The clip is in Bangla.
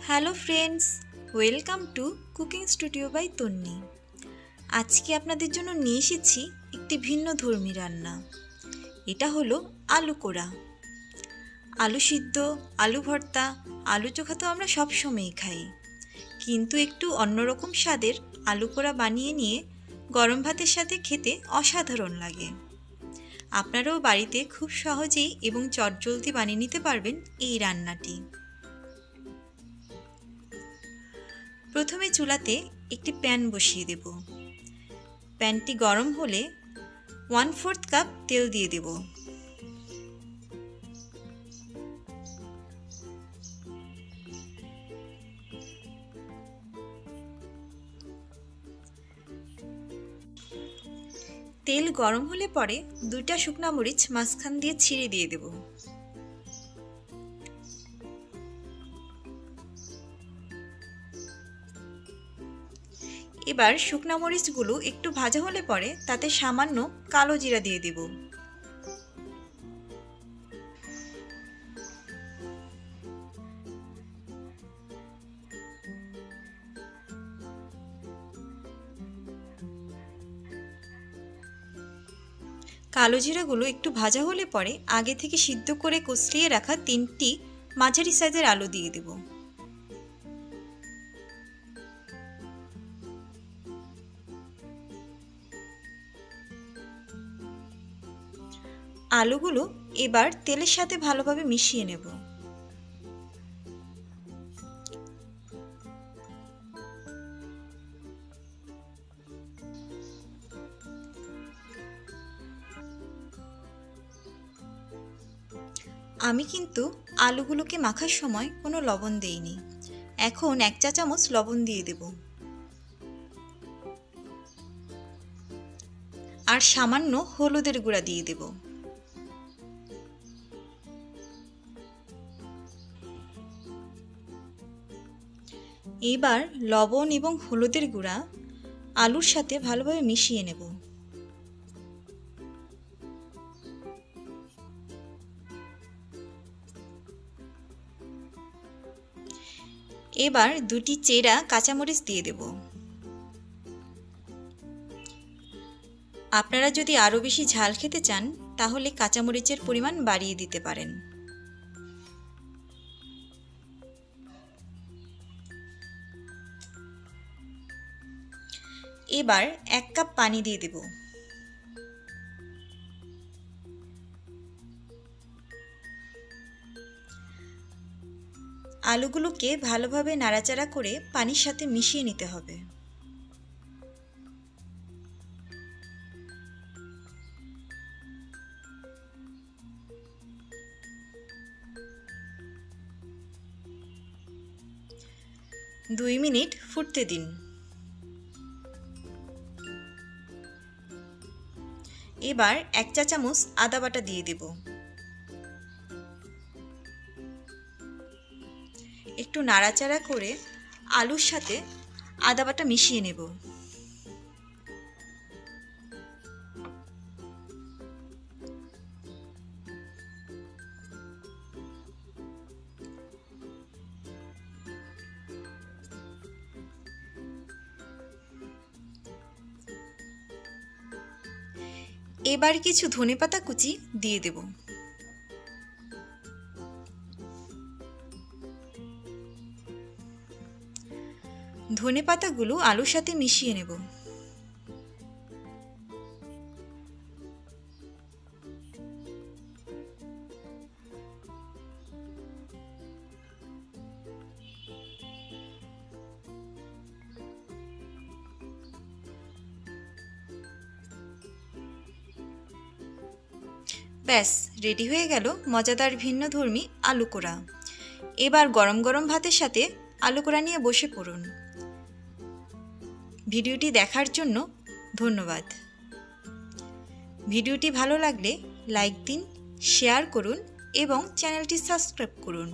Hello friends, welcome to cooking studio by Tanni. আজকে আপনাদের জন্য নিয়ে এসেছি একটি ভিন্ন ধর্মী রান্না। এটা হলো আলু কোরা। আলু সিদ্ধ, আলু ভর্তা, আলু চোখা তো আমরা সবসময়ই খাই, কিন্তু একটু অন্যরকম স্বাদের আলু কোরা বানিয়ে নিয়ে গরম ভাতের সাথে খেতে অসাধারণ লাগে। আপনারাও বাড়িতে খুব সহজেই এবং চটজলদি বানিয়ে নিতে পারবেন এই রান্নাটি। প্রথমে চুলাতে একটি প্যান বসিয়ে দেব। প্যানটি গরম হলে 1/4 কাপ তেল দিয়ে দেব। তেল গরম হলে পরে 2টা শুকনা মরিচ মাঝখান দিয়ে ছিঁড়ে দিয়ে দেব। এবার শুকনা মরিচগুলো একটু ভাজা হলে পরে তাতে সামান্য কালো জিরা দিয়ে দেব। কালো জিরাগুলো একটু ভাজা হলে পরে আগে থেকে সিদ্ধ করে কচলিয়ে রাখা 3টি মাঝারি সাইজের আলু দিয়ে দেব। আলুগুলো এবার তেলের সাথে ভালোভাবে মিশিয়ে নেব। আমি কিন্তু আলুগুলোকে মাখার সময় কোনো লবণ দেইনি। এখন 1 চা চামচ লবণ দিয়ে দেব আর সামান্য হলুদের গুঁড়া দিয়ে দেব। এবার লবণ এবং হলুদের গুঁড়া আলুর সাথে ভালোভাবে মিশিয়ে নেব। এবার 2টি চেরা কাঁচামরিচ দিয়ে দেব। আপনারা যদি আরও বেশি ঝাল খেতে চান তাহলে কাঁচামরিচের পরিমাণ বাড়িয়ে দিতে পারেন। এবার 1 কাপ পানি দিয়ে দেব। আলুগুলোকে ভালোভাবে নাড়াচাড়া করে পানির সাথে মিশিয়ে নিতে হবে। দুই মিনিট ফুটতে দিন। এবার 1 চা চামচ আদা বাটা দিয়ে দেব। একটু নাড়াচাড়া করে আলুর সাথে আদা বাটা মিশিয়ে নেব। এবার কিছু ধনেপাতা কুচি দিয়ে দেব। ধনেপাতাগুলো আলুর সাথে মিশিয়ে নেব। ব্যাস, রেডি হয়ে গেল মজাদার ভিন্নধর্মী আলু কোরা। এবার গরম গরম ভাতের সাথে আলু কোরা নিয়ে বসে পড়ুন। ভিডিওটি দেখার জন্য ধন্যবাদ। ভিডিওটি ভালো লাগলে লাইক দিন, শেয়ার করুন এবং চ্যানেলটি সাবস্ক্রাইব করুন।